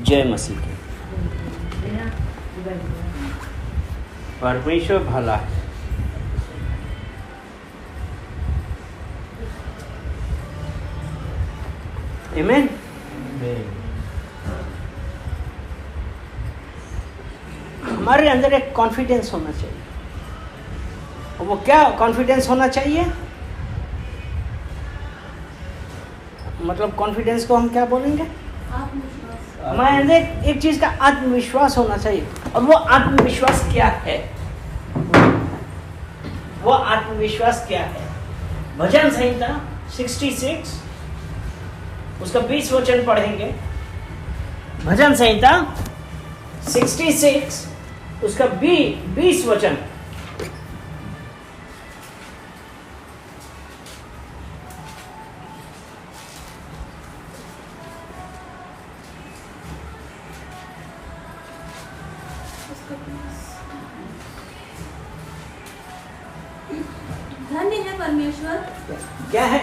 जय मसीह की। परमेश्वर भला है। आमीन। हमारे अंदर एक कॉन्फिडेंस होना चाहिए। और वो क्या कॉन्फिडेंस होना चाहिए? मतलब कॉन्फिडेंस को हम क्या बोलेंगे? हमारे अंदर एक चीज का आत्मविश्वास होना चाहिए। और वो आत्मविश्वास क्या है? वो आत्मविश्वास क्या है? भजन संहिता 66 उसका 20 वचन पढ़ेंगे। भजन संहिता 66 उसका 20 वचन। धन्य है परमेश्वर। क्या है?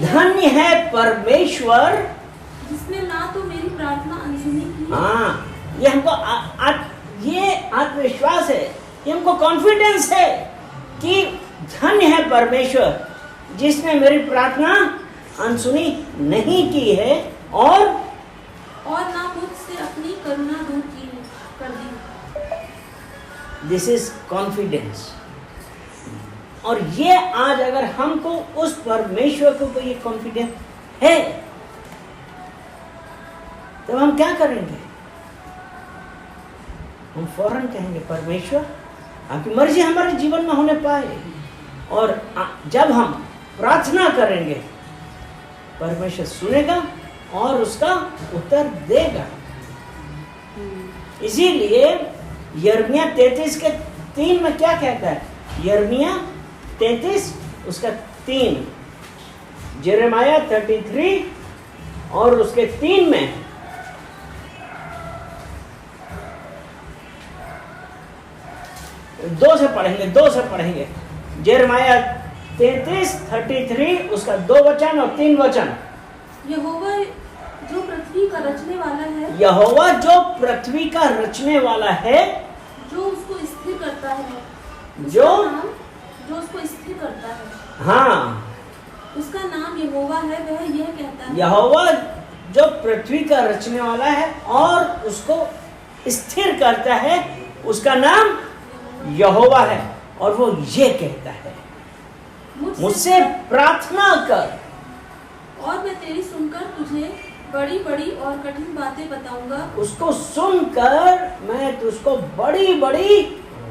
धन्य है परमेश्वर जिसने ना तो मेरी प्रार्थना अनसुनी की। हाँ, ये हमको ये आत्मविश्वास है, ये हमको कॉन्फिडेंस है कि धन्य है परमेश्वर जिसने मेरी प्रार्थना अनसुनी नहीं की है और ना मुझसे अपनी करुणा दूर कर दी। This is confidence. और ये आज अगर हमको उस परमेश्वर को ये कॉन्फिडेंस है तो हम क्या करेंगे? हम फौरन कहेंगे परमेश्वर आपकी मर्जी हमारे जीवन में होने पाए। और जब हम प्रार्थना करेंगे परमेश्वर सुनेगा और उसका उत्तर देगा। इसीलिए यिर्मयाह 33 के 3 में क्या कहता है? यिर्मयाह 33 उसका 3, जेरेमाया 33 और उसके 3 में दो से पढ़ेंगे। जेरेमाया 33 उसका 2 वचन और 3 वचन। यहोवा जो पृथ्वी का रचने वाला है, यहोवा जो पृथ्वी का रचने वाला है, जो उसको स्थिर करता है, जो उसको स्थिर करता है, हाँ, उसका नाम यहोवा है। वह यह कहता है, यहोवा जो पृथ्वी का रचने वाला है और उसको स्थिर करता है, उसका नाम यहोवा है। और वो ये कहता है मुझसे प्रार्थना कर और मैं तेरी सुनकर तुझे बड़ी बड़ी और कठिन बातें बताऊंगा। उसको सुनकर मैं तुझको बड़ी बड़ी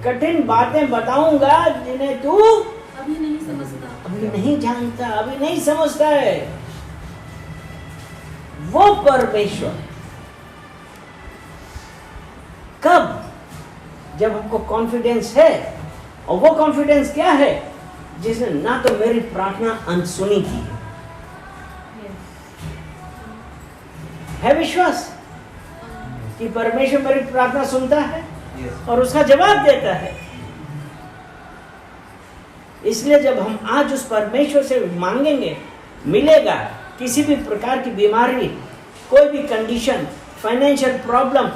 कठिन बातें बताऊंगा जिन्हें तू अभी नहीं समझता, अभी नहीं जानता, अभी नहीं समझता है। वो परमेश्वर कब? जब हमको कॉन्फिडेंस है। और वो कॉन्फिडेंस क्या है? जिसने ना तो मेरी प्रार्थना अनसुनी की है विश्वास कि परमेश्वर मेरी प्रार्थना सुनता है और उसका जवाब देता है। इसलिए जब हम आज उस परमेश्वर से मांगेंगे, मिलेगा। किसी भी प्रकार की बीमारी, कोई भी कंडीशन, फाइनेंशियल प्रॉब्लम,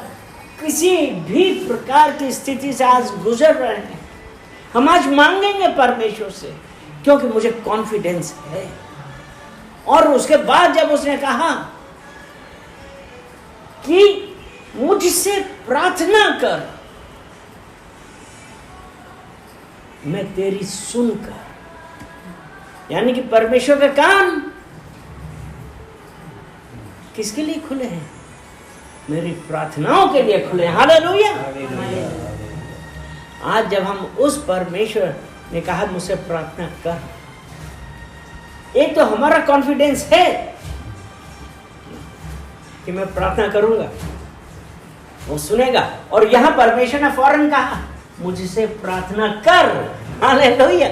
किसी भी प्रकार की स्थिति से आज गुजर रहे हैं, हम आज मांगेंगे परमेश्वर से क्योंकि मुझे कॉन्फिडेंस है। और उसके बाद जब उसने कहा कि मुझसे प्रार्थना कर, मैं तेरी सुनकर, यानी कि परमेश्वर के कान किसके लिए खुले हैं? मेरी प्रार्थनाओं के लिए खुले हैं। हालेलुया। आज जब हम उस परमेश्वर ने कहा मुझसे प्रार्थना कर, एक तो हमारा कॉन्फिडेंस है कि मैं प्रार्थना करूंगा, वो सुनेगा। और यहां परमेश्वर ने फौरन कहा मुझसे प्रार्थना कर। हालेलुया।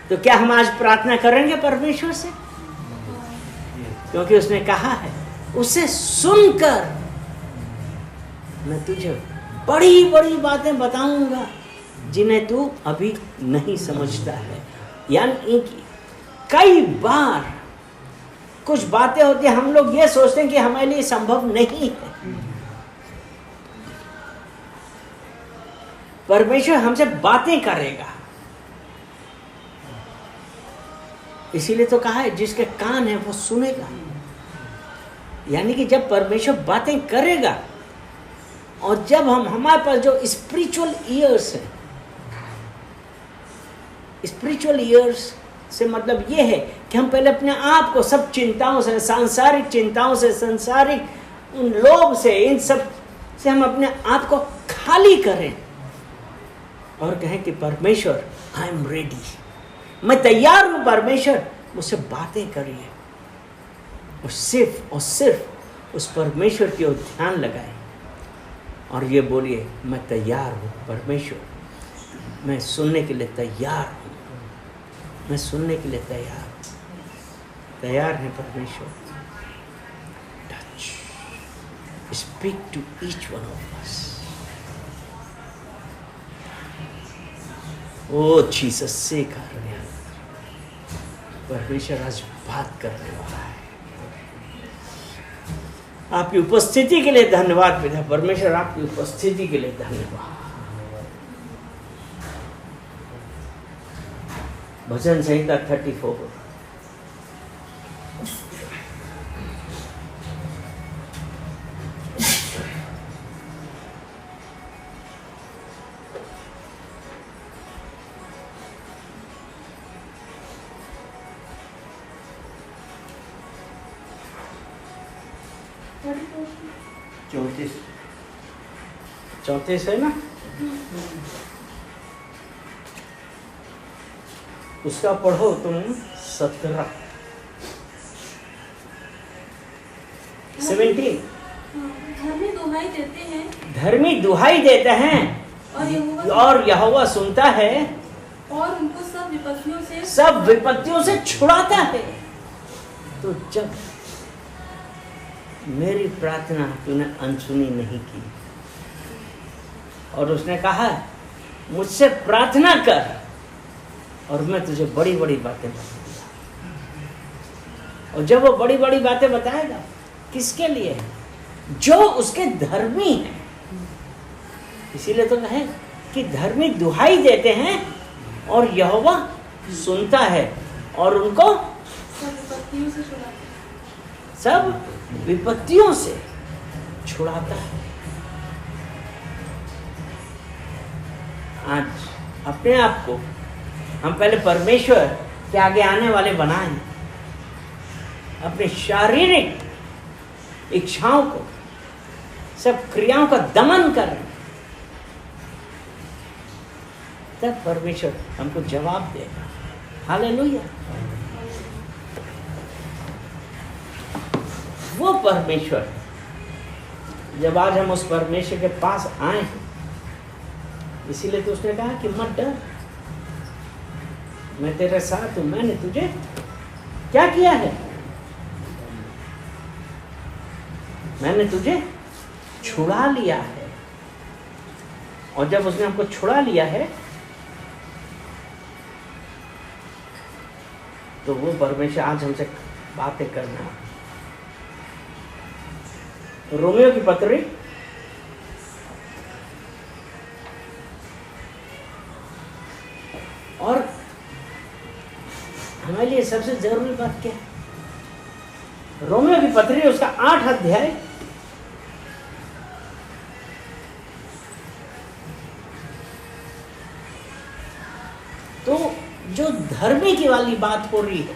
तो क्या हम आज प्रार्थना करेंगे परमेश्वर से? क्योंकि उसने कहा है उसे सुनकर मैं तुझे बड़ी बड़ी बातें बताऊंगा जिन्हें तू अभी नहीं समझता है। यानी कि कई बार कुछ बातें होती हैं, हम लोग ये सोचते हैं कि हमारे लिए संभव नहीं है। परमेश्वर हमसे बातें करेगा, इसीलिए तो कहा है जिसके कान है वो सुनेगा। यानी कि जब परमेश्वर बातें करेगा और जब हमारे पास जो स्पिरिचुअल ईयर्स है, स्पिरिचुअल ईयर्स से मतलब ये है कि हम पहले अपने आप को सब चिंताओं से, सांसारिक चिंताओं से, सांसारिक उन लोभ से, इन सब से हम अपने आप को खाली करें और कहें कि परमेश्वर आई एम रेडी, मैं तैयार हूं, परमेश्वर मुझसे बातें करिए। और सिर्फ उस परमेश्वर की ओर ध्यान लगाएं और ये बोलिए मैं तैयार हूं परमेश्वर, मैं सुनने के लिए तैयार हूं, मैं सुनने के लिए तैयार है परमेश्वर। Touch, speak to each one of us. O Jesus से कर रहे हैं, परमेश्वर आज बात करने वाला है। आपकी उपस्थिति के लिए धन्यवाद पिता परमेश्वर, आपकी उपस्थिति के लिए धन्यवाद। भजन संहिता 34। चौंतीस है ना, उसका पढ़ो तुम 17, 17। धर्मी दुहाई देते हैं, धर्मी दुहाई देते हैं और यहोवा सुनता है और उनको सब विपत्तियों से छुड़ाता है। तो जब मेरी प्रार्थना तूने अनसुनी नहीं की और उसने कहा मुझसे प्रार्थना कर और मैं तुझे बड़ी बड़ी बातें बताऊंगा, और जब वो बड़ी बड़ी बातें बताएगा किसके लिए? जो उसके धर्मी हैं। इसीलिए तो कहे कि धर्मी दुहाई देते हैं और यहोवा सुनता है और उनको सब विपत्तियों से छुड़ाता है। आज अपने आप को हम पहले परमेश्वर के आगे आने वाले बनाएं, अपने शारीरिक इच्छाओं को, सब क्रियाओं का दमन करें, तब परमेश्वर हमको जवाब देगा। हालेलुया। वो परमेश्वर, जब आज हम उस परमेश्वर के पास आए हैं, इसीलिए तो उसने कहा कि मत डर, मैं तेरे साथ हूं, मैंने तुझे क्या किया है? मैंने तुझे छुड़ा लिया है। और जब उसने हमको छुड़ा लिया है तो वो परमेश्वर आज हमसे बातें करना। रोमियो की पत्री और हमारे लिए सबसे जरूरी बात क्या है? रोमियो की पत्री उसका 8 अध्याय तो जो धर्मी की वाली बात हो रही है,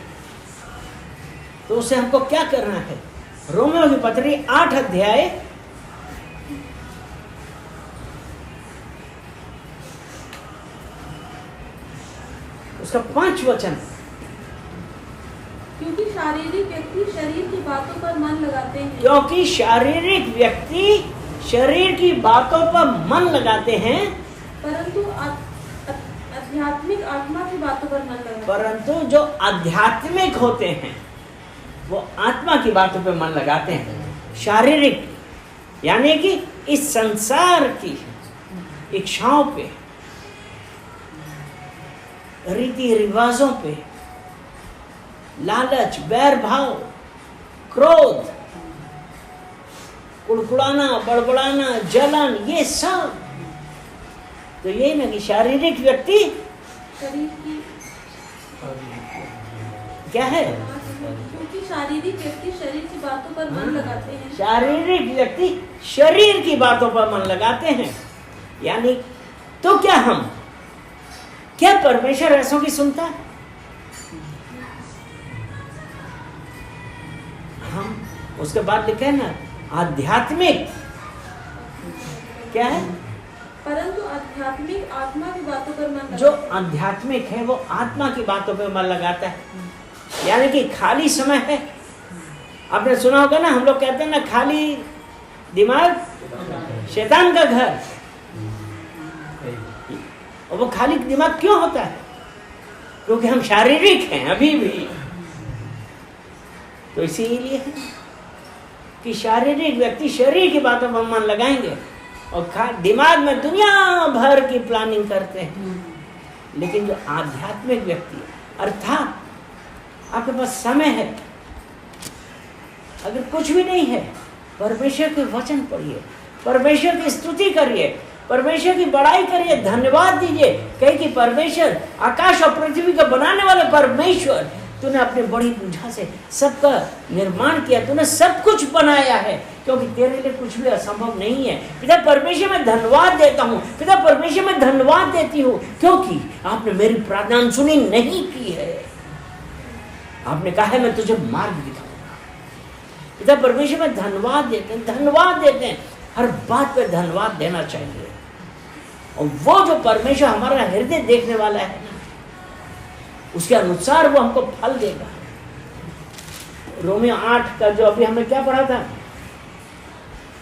तो उसे हमको क्या करना है? रोमियो की पत्री 8 अध्याय उसका 5 वचन। क्योंकि शारीरिक व्यक्ति शरीर की बातों पर मन लगाते हैं, क्योंकि शारीरिक व्यक्ति शरीर की बातों पर मन लगाते हैं, परंतु आध्यात्मिक आत्मा की बातों पर मन लगाते हैं। परंतु जो आध्यात्मिक होते हैं वो आत्मा की बातों पे मन लगाते हैं। शारीरिक यानी कि इस संसार की इच्छाओं पे, रीति रिवाजों पे, लालच, बैर भाव, क्रोध, कुड़कुड़ाना, बड़बड़ाना, जलन, ये सब तो यही ना कि शारीरिक व्यक्ति शरीर की क्या है? क्योंकि शारीरिक व्यक्ति शरीर की बातों पर मन लगाते हैं। शारीरिक व्यक्ति शरीर की बातों पर मन लगाते हैं। यानी तो क्या परमेश्वर ऐसों की सुनता है? हम उसके बाद लिखे ना आध्यात्मिक क्या है? परंतु आध्यात्मिक आत्मा की बातों पर मन जो लगाते हैं। आध्यात्मिक है वो आत्मा की बातों पर मन लगाता है। यानी कि खाली समय है, आपने सुना होगा ना, हम लोग कहते हैं ना खाली दिमाग शैतान का घर। और वो खाली दिमाग क्यों होता है? क्योंकि हम शारीरिक हैं अभी भी। तो इसीलिए है कि शारीरिक व्यक्ति शरीर की बातों पर मन लगाएंगे और दिमाग में दुनिया भर की प्लानिंग करते हैं। लेकिन जो आध्यात्मिक व्यक्ति है, अर्थात आपके पास समय है, अगर कुछ भी नहीं है, परमेश्वर के वचन पढ़िए, परमेश्वर की स्तुति करिए, परमेश्वर की बड़ाई करिए, धन्यवाद दीजिए। कहे कि परमेश्वर, आकाश और पृथ्वी का बनाने वाले परमेश्वर, तूने अपनी बड़ी बुझा से सबका निर्माण किया, तूने सब कुछ बनाया है, क्योंकि तेरे लिए कुछ भी असंभव नहीं है। पिता परमेश्वर मैं धन्यवाद देता हूँ, पिता परमेश्वर मैं धन्यवाद देती हूँ, क्योंकि आपने मेरी प्रार्थना सुनी नहीं की है। आपने कहा है मैं तुझे मार्ग दिखाऊंगा। पिता परमेश्वर में धन्यवाद देते हैं, धन्यवाद देते हैं। हर बात पे धन्यवाद देना चाहिए। और वो जो परमेश्वर हमारा हृदय देखने वाला है ना, उसके अनुसार वो हमको फल देगा। रोमियो 8 का जो अभी हमने क्या पढ़ा था,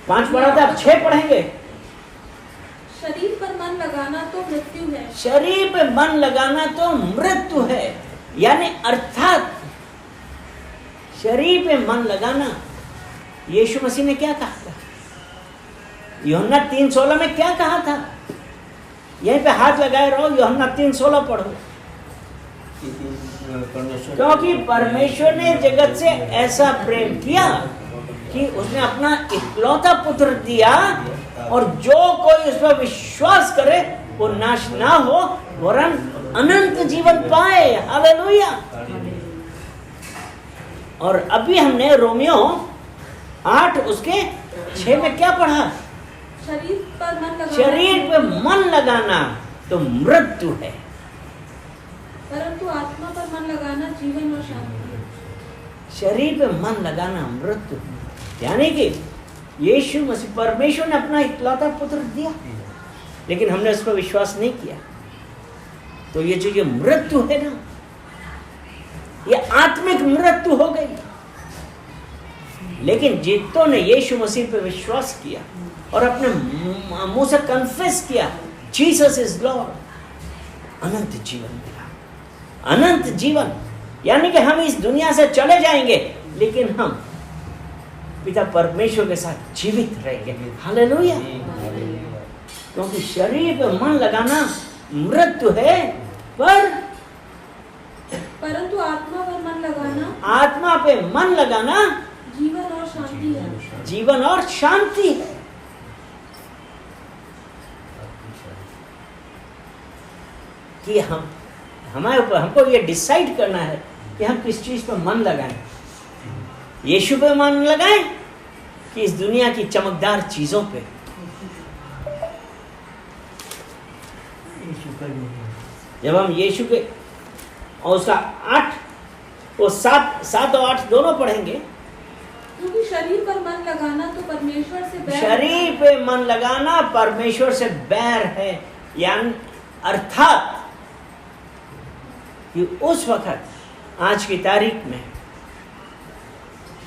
5 पढ़ा था, अब 6 पढ़ेंगे। शरीर पर मन लगाना तो मृत्यु है। शरीर पे मन लगाना तो मृत्यु है। यानी अर्थात शरीर पे मन लगाना, यीशु मसीह ने क्या कहा था? यूहन्ना 3:16 में क्या कहा था? यहीं पे हाथ लगाए रहो, यूहन्ना 3:16 पढ़ो। क्योंकि परमेश्वर ने जगत से ऐसा प्रेम किया कि उसने अपना इकलौता पुत्र दिया, और जो कोई उस पर विश्वास करे वो नाश ना हो वरन अनंत जीवन पाए। हालेलुया। और अभी हमने रोमियो 8 उसके 6 में क्या पढ़ा? शरीर पर मन लगाना, शरीर पे मन लगाना तो मृत्यु है, परंतु आत्मा पर मन लगाना जीवन और शांति है। शरीर पे मन लगाना मृत्यु। यानी कि यीशु मसीह परमेश्वर ने अपना इकलौता पुत्र दिया, लेकिन हमने उस पर विश्वास नहीं किया, तो ये जो ये मृत्यु है ना, ये आत्मिक मृत्यु हो गई। लेकिन जितों ने यीशु मसीह पे विश्वास किया और अपने मुंह से कन्फेस किया जीसस इज लॉर्ड, अनंत जीवन मिला। अनंत जीवन यानी कि हम इस दुनिया से चले जाएंगे, लेकिन हम पिता परमेश्वर के साथ जीवित रहेंगे। हालेलुया। क्योंकि शरीर पे मन लगाना मृत्यु है, परंतु आत्मा पर मन लगाना, आत्मा पे मन लगाना जीवन और शांति है। जीवन और शांति है। कि हमारे ऊपर, हमको ये डिसाइड करना है कि हम किस चीज पर मन लगाएं। यीशु पे मन लगाएं कि इस दुनिया की चमकदार चीजों पे? जब हम यीशु के और उसका 7 और 8 दोनों पढ़ेंगे। क्योंकि शरीर पर मन लगाना तो परमेश्वर से बैर, शरीर पे मन लगाना परमेश्वर से बैर है। यानी अर्थात कि उस वक्त आज की तारीख में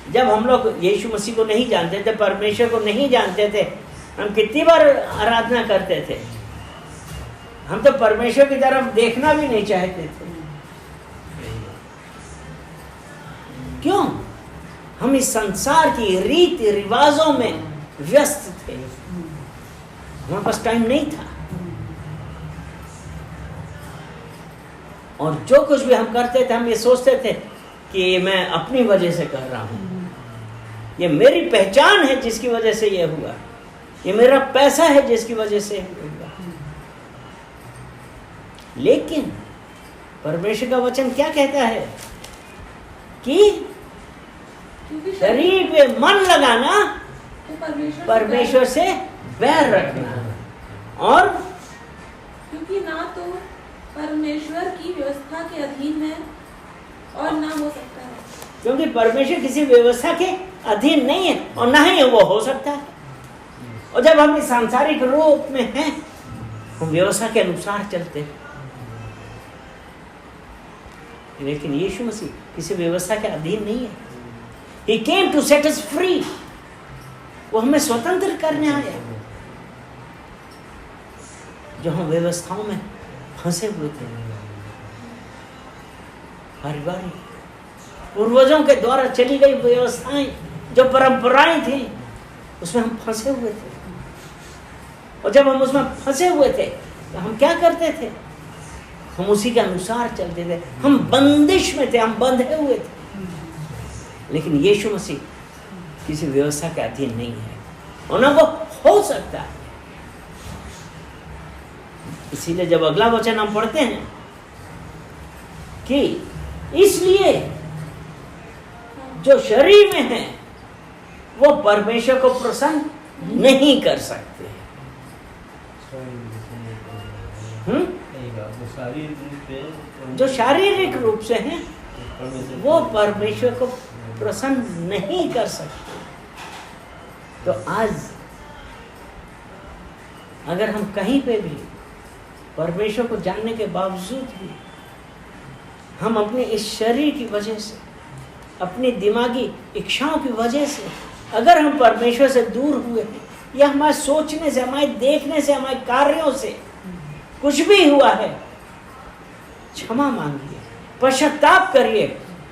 जब हम लोग यीशु मसीह को नहीं जानते थे, परमेश्वर को नहीं जानते थे, हम कितनी बार आराधना करते थे। हम तो परमेश्वर की तरफ देखना भी नहीं चाहते थे। क्यों? हम इस संसार की रीति रिवाजों में व्यस्त थे, हमारे पास टाइम नहीं था। और जो कुछ भी हम करते थे, हम ये सोचते थे कि मैं अपनी वजह से कर रहा हूं, ये मेरी पहचान है जिसकी वजह से ये हुआ, ये मेरा पैसा है जिसकी वजह से हुआ। लेकिन परमेश्वर का वचन क्या कहता है कि क्योंकि शरीर पे मन लगाना तो परमेश्वर से बैर रखना, और क्योंकि ना तो परमेश्वर की व्यवस्था के अधीन है और ना हो सकता है। क्योंकि परमेश्वर किसी व्यवस्था के अधीन नहीं है और ना ही वो हो सकता है। और जब हम इस सांसारिक रूप में हैं, हम व्यवस्था के अनुसार चलते हैं। लेकिन यीशु मसीह किसी व्यवस्था के अधीन नहीं है। He came to set us free. वो हमें स्वतंत्र करने आया। जो हम व्यवस्थाओं में फंसे हुए थे, पारिवारिक पूर्वजों के द्वारा चली गई व्यवस्थाएं, जो परंपराएं थी, उसमें हम फंसे हुए थे। और जब हम उसमें फंसे हुए थे तो हम क्या करते थे? हम उसी के अनुसार चलते थे। हम बंदिश में थे, हम बंधे हुए थे। लेकिन यीशु मसीह किसी व्यवस्था के अधीन नहीं है और ना वो हो सकता है। इसीलिए जब अगला वचन हम पढ़ते हैं कि इसलिए जो शरीर में है वो परमेश्वर को प्रसन्न नहीं कर सकते। जो शारीरिक रूप से हैं वो परमेश्वर को प्रसन्न नहीं कर सकते। तो आज अगर हम कहीं पे भी परमेश्वर को जानने के बावजूद भी हम अपने इस शरीर की वजह से, अपनी दिमागी इच्छाओं की वजह से अगर हम परमेश्वर से दूर हुए हैं, या हमारे सोचने से, हमारे देखने से, हमारे कार्यों से कुछ भी हुआ है, क्षमा मांगिए, पश्चाताप करिए।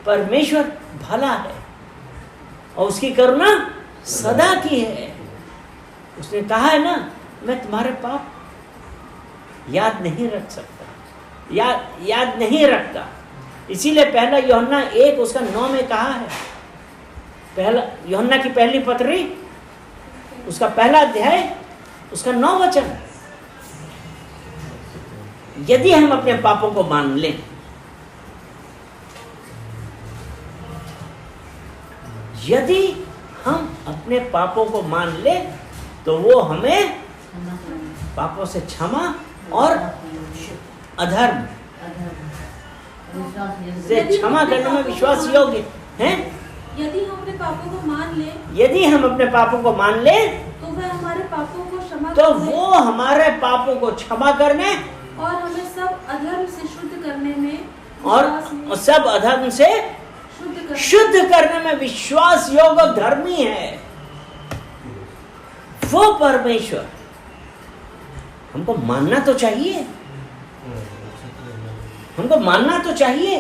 परमेश्वर भला है और उसकी करुणा सदा की है। उसने कहा है ना, मैं तुम्हारे पाप याद नहीं रख सकता, याद नहीं रखता। इसीलिए पहला यूहन्ना 1 उसका 9 में कहा है, पहला यूहन्ना की पहली पत्री उसका पहला अध्याय उसका 9 वचन, यदि हम अपने पापों को मान लें, यदि हम अपने पापों को मान लें तो वो हमें पापों से क्षमा और अधर्म से क्षमा करने में विश्वास योग्य हैं। यदि हम अपने पापों को मान ले, यदि हम अपने पापों को मान लें तो वह हमारे पापों को क्षमा तो वो हमारे पापों को क्षमा करने और हमें सब अधर्म से शुद्ध करने में और सब अधर्म से शुद्ध करने में विश्वास योग्य धर्मी है। वो परमेश्वर हमको मानना तो चाहिए, हमको मानना तो चाहिए,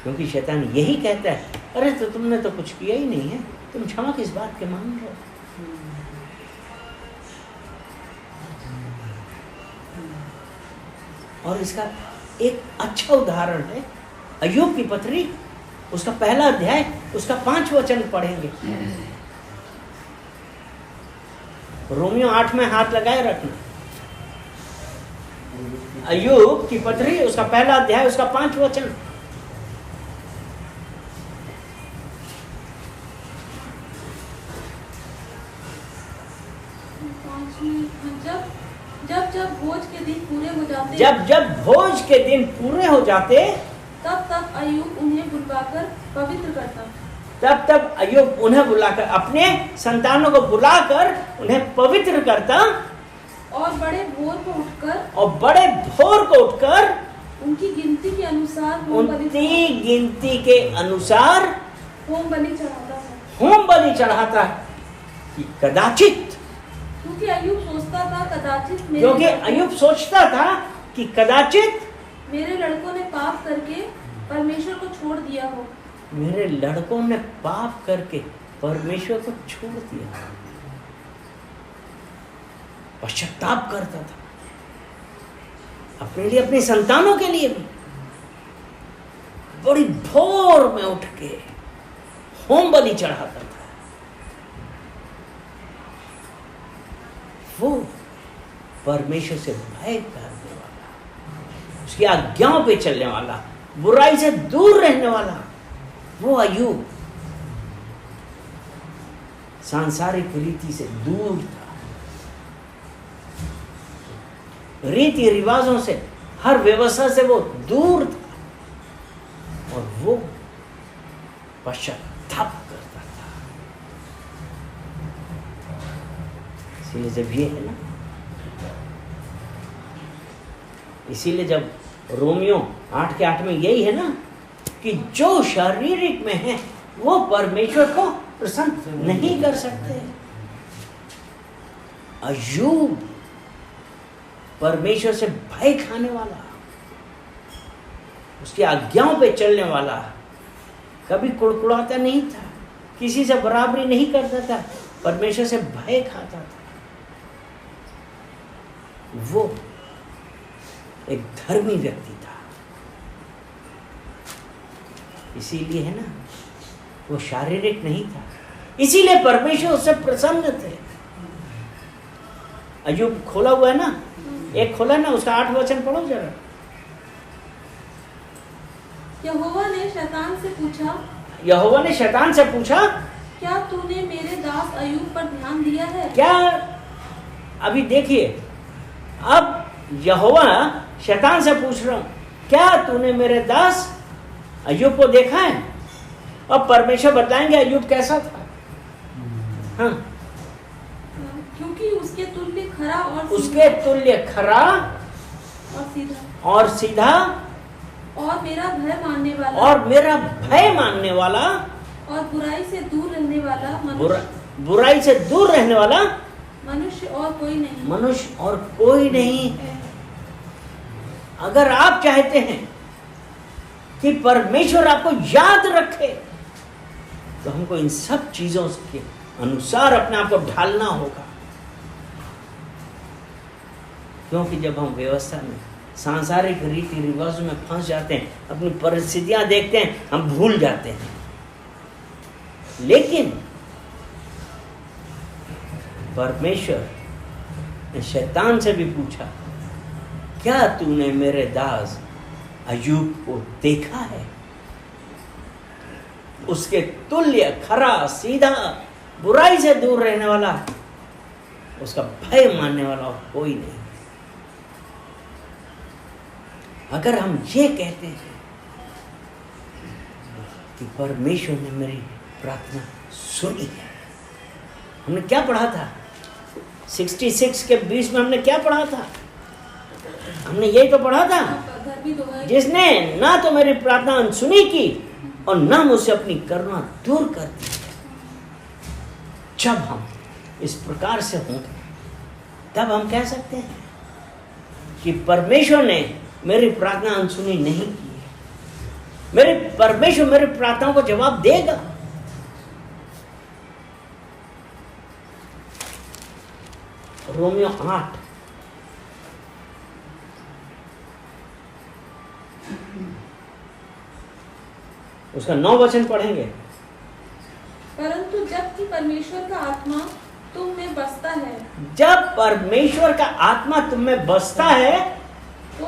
क्योंकि शैतान यही कहता है, अरे तो तुमने तो कुछ किया ही नहीं है, तुम क्षमा किस बात के मांग रहे हो। और इसका एक अच्छा उदाहरण है अय्यूब की पत्री उसका पहला अध्याय उसका 5 वचन पढ़ेंगे। रोमियो 8 में हाथ लगाए रखना। अय्यूब की पत्री उसका पहला अध्याय उसका 5 वचन। जब भोज के दिन पूरे हो जाते, जब भोज के दिन पूरे हो जाते, तब अय्यूब उन्हें बुलवाकर पवित्र करता। तब अय्यूब उन्हें बुलाकर, अपने संतानों को बुलाकर उन्हें पवित्र करता और बड़े भोर को उठकर उनकी गिनती के अनुसार होम बलि चढ़ाता है कि कदाचित, क्योंकि अय्यूब सोचता था कि कदाचित मेरे लड़कों ने पाप करके परमेश्वर को छोड़ दिया हो। मेरे लड़कों ने पाप करके परमेश्वर को छोड़ दिया। पश्चाताप करता था अपने लिए, अपने संतानों के लिए भी। बड़ी भोर में उठ के होम बलि चढ़ाता था। वो परमेश्वर से भय करने वाला, उसकी आज्ञाओं पे चलने वाला, बुराई से दूर रहने वाला, वो अय्यूब सांसारिक रीति से दूर था, रीति रिवाजों से, हर व्यवस्था से वो दूर था और वो पश्चाताप करता था। इसीलिए जब ये है ना, इसीलिए जब रोमियो 8:8 में यही है ना कि जो शारीरिक में है वो परमेश्वर को प्रसन्न नहीं कर सकते। अय्यूब परमेश्वर से भय खाने वाला, उसकी आज्ञाओं पे चलने वाला, कभी कुड़कुड़ाता नहीं था, किसी से बराबरी नहीं करता था, परमेश्वर से भय खाता था। वो एक धर्मी व्यक्ति था। इसीलिए है ना, वो शारीरिक नहीं था, इसीलिए परमेश्वर उससे प्रसन्न थे। अय्यूब खोला हुआ है ना, एक खोला ना, उसका 8 वचन पढ़ो जरा। यहोवा ने शैतान से पूछा, यहोवा ने शैतान से पूछा, क्या तूने मेरे दास अय्यूब पर ध्यान दिया है? क्या? अभी देखिए, अब यहोवा शैतान से पूछ रहा हूं, क्या तूने मेरे दास अय्यूब को देखा है? अब परमेश्वर बताएंगे अय्यूब कैसा था। हाँ, क्योंकि उसके तुल्य खरा उसके तुल्य खरा और सीधा और मेरा भय मानने वाला और बुराई से दूर रहने वाला मनुष्य और कोई नहीं है। अगर आप चाहते हैं कि परमेश्वर आपको याद रखे तो हमको इन सब चीजों के अनुसार अपने आप को ढालना होगा। क्योंकि जब हम व्यवस्था में, सांसारिक रीति रिवाजों में फंस जाते हैं, अपनी परिस्थितियां देखते हैं, हम भूल जाते हैं। लेकिन परमेश्वर ने शैतान से भी पूछा, क्या तूने मेरे दास अय्यूब को देखा है? उसके तुल्य खरा, सीधा, बुराई से दूर रहने वाला, उसका भय मानने वाला कोई नहीं। अगर हम ये कहते हैं कि परमेश्वर ने मेरी प्रार्थना सुनी है, हमने क्या पढ़ा था 66 के 20 में, हमने क्या पढ़ा था? हमने यही तो पढ़ा था, जिसने ना तो मेरी प्रार्थना अनसुनी की और ना मुझसे अपनी करुणा दूर कर दी। जब हम इस प्रकार से होंगे तब हम कह सकते हैं कि परमेश्वर ने मेरी प्रार्थना अनसुनी नहीं की है। परमेश्वर मेरी प्रार्थनाओं को जवाब देगा। रोमियो 8 उसका 9 वचन पढ़ेंगे। परंतु जबकि परमेश्वर का आत्मा तुम में बसता है, जब परमेश्वर का आत्मा तुम में बसता है तो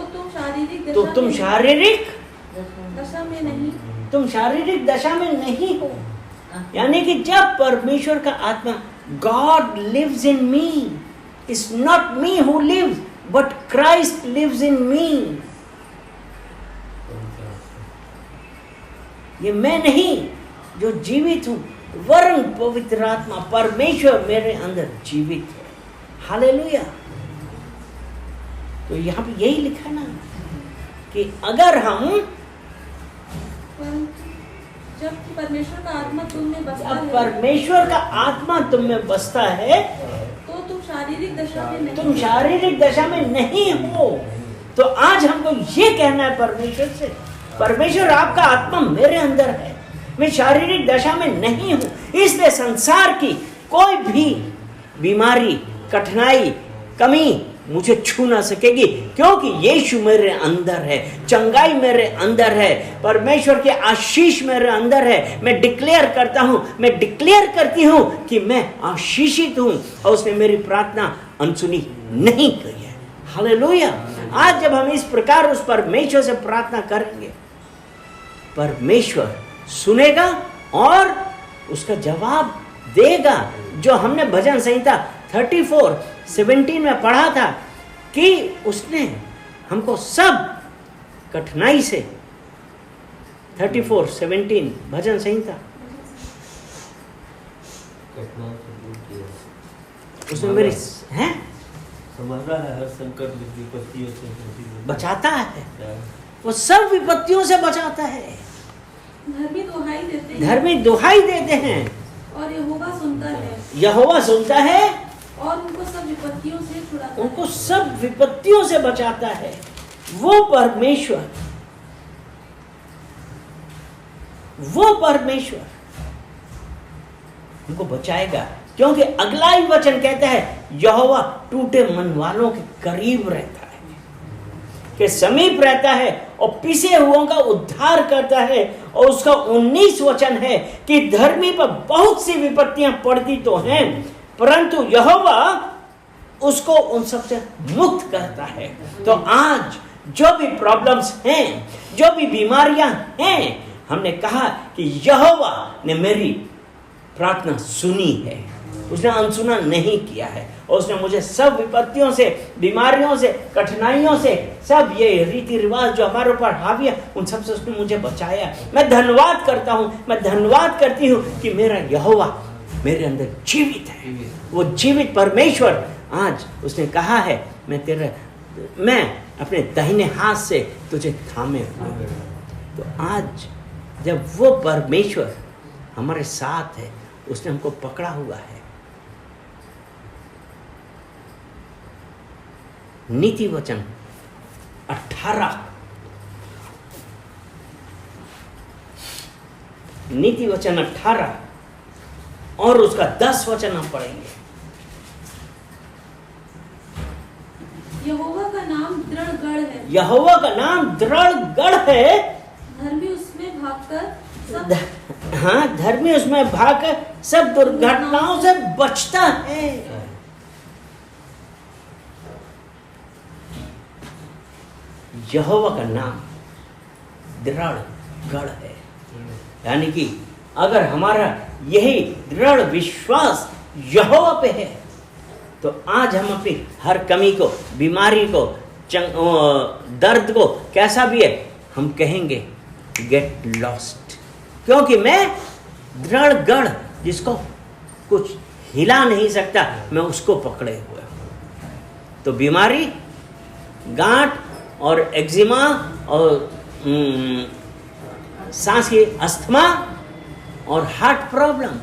तुम शारीरिक दशा में नहीं हो। यानी कि जब परमेश्वर का आत्मा, God lives in me, it's not me who lives but Christ lives in me। ये मैं नहीं जो जीवित हूं, वरन पवित्र आत्मा, परमेश्वर मेरे अंदर जीवित है। हालेलुया। तो यहाँ पे यही लिखा ना कि अगर हम, जब परमेश्वर का आत्मा तुम में बसता है, परमेश्वर का आत्मा तुम में बसता है तो तुम शारीरिक दशा में नहीं हो। तो आज हमको ये कहना है परमेश्वर से, परमेश्वर आपका आत्मा मेरे अंदर है, मैं शारीरिक दशा में नहीं हूं। इसलिए संसार की कोई भी बीमारी, कठिनाई, कमी मुझे छू ना सकेगी, क्योंकि यीशु मेरे अंदर है, चंगाई मेरे अंदर है, परमेश्वर की आशीष मेरे अंदर है। मैं डिक्लेयर करता हूं, मैं डिक्लेयर करती हूं कि मैं आशीषित हूं और उसने मेरी प्रार्थना अनसुनी नहीं की है। हालेलुया। आज जब हम इस प्रकार उस परमेश्वर से प्रार्थना करेंगे, परमेश्वर सुनेगा और उसका जवाब देगा। जो हमने भजन संहिता 34:17 में पढ़ा था कि उसने हमको सब कठिनाई से, 34:17 भजन संहिता, उसने मेरी है समझ रहा है, हर संकट विपत्तियों से बचाता है, वो सब विपत्तियों से बचाता है। धर्मी दुहाई देते हैं, धर्मी दुहाई देते हैं और यहोवा सुनता है, यहोवा सुनता है और उनको सब विपत्तियों से छुड़ाता है। उनको सब विपत्तियों से बचाता है। वो परमेश्वर उनको बचाएगा, क्योंकि अगला ही वचन कहता है यहोवा टूटे मन वालों के करीब रहता है, के समीप रहता है और पिसे हुओं का उद्धार करता है। और उसका 19 वचन है कि धर्मी पर बहुत सी विपत्तियां पड़ती तो हैं, परंतु यहोवा उसको उन सब से मुक्त करता है। तो आज जो भी प्रॉब्लम्स हैं, जो भी बीमारियां हैं, हमने कहा कि यहोवा ने मेरी प्रार्थना सुनी है, उसने अनसुना नहीं किया है, और उसने मुझे सब विपत्तियों से, बीमारियों से, कठिनाइयों से, सब ये रीति रिवाज जो हमारे ऊपर हावी है, उन सब से उसने मुझे बचाया। मैं धन्यवाद करता हूं, मैं धन्यवाद करती हूं कि मेरा यहोवा मेरे अंदर जीवित है। वो जीवित परमेश्वर आज उसने कहा है मैं अपने दाहिने हाथ से तुझे थामे हुए। तो आज जब वो परमेश्वर हमारे साथ है, उसने हमको पकड़ा हुआ है। नीति वचन 18, नीति वचन 18 और उसका 10 वचन हम पढ़ेंगे। यहोवा का नाम दृढ़ गढ़ है, यहोवा का नाम दृढ़ गढ़ है, धर्मी उसमें भागकर सब हाँ, धर्मी उसमें भागकर सब दुर्घटनाओं से बचता है। यहोवा का नाम दृढ़ गढ़ है, यानी कि अगर हमारा यही दृढ़ विश्वास यहोवा पे है, तो आज हम अपनी हर कमी को, बीमारी को, दर्द को, कैसा भी है, हम कहेंगे गेट लॉस्ट, क्योंकि मैं दृढ़ गढ़ जिसको कुछ हिला नहीं सकता, मैं उसको पकड़े हुए हूं। तो बीमारी, गांठ और एक्जिमा और सांस की अस्थमा और heart problem,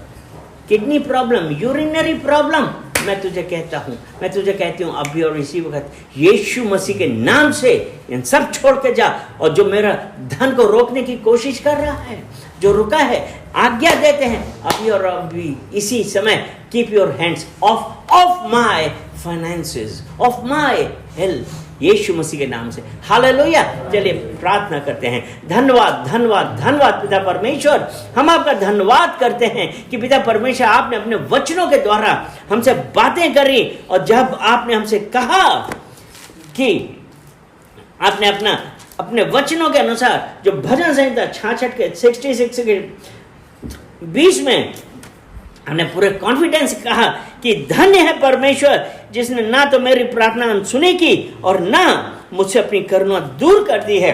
kidney problem, urinary problem, मैं तुझे कहता हूं, मैं तुझे कहती हूं अभी और इसी वक्त यीशु मसीह के नाम से इन सब छोड़ के जा। और जो मेरा धन को रोकने की कोशिश कर रहा है, जो रुका है, आज्ञा देते हैं अभी और अभी इसी समय, keep your hands off my finances, off my health, यीशु मसीह के नाम से। हालेलुया। चलिए प्रार्थना करते हैं। धन्यवाद धन्यवाद धन्यवाद पिता परमेश्वर, हम आपका धन्यवाद करते हैं कि पिता परमेश्वर आपने अपने वचनों के द्वारा हमसे बातें करी, और जब आपने हमसे कहा कि आपने अपने वचनों के अनुसार जो भजन संहिता 66 के 66 के 20 में हमने पूरे कॉन्फिडेंस कहा कि धन्य है परमेश्वर जिसने ना तो मेरी प्रार्थना सुनी की और ना मुझसे अपनी करुणा दूर कर दी है।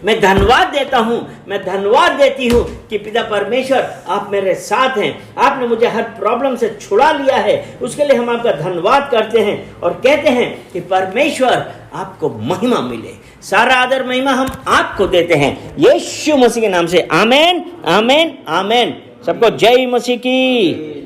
मैं धन्यवाद देता हूं, मैं धन्यवाद देती हूं कि पिता परमेश्वर आप मेरे साथ हैं, आपने मुझे हर प्रॉब्लम से छुड़ा लिया है, उसके लिए हम आपका धन्यवाद करते हैं और कहते हैं कि परमेश्वर आपको महिमा मिले। सारा आदर महिमा हम आपको देते हैं यीशु मसीह के नाम से। आमेन आमेन आमेन। सबको जय मसीह की।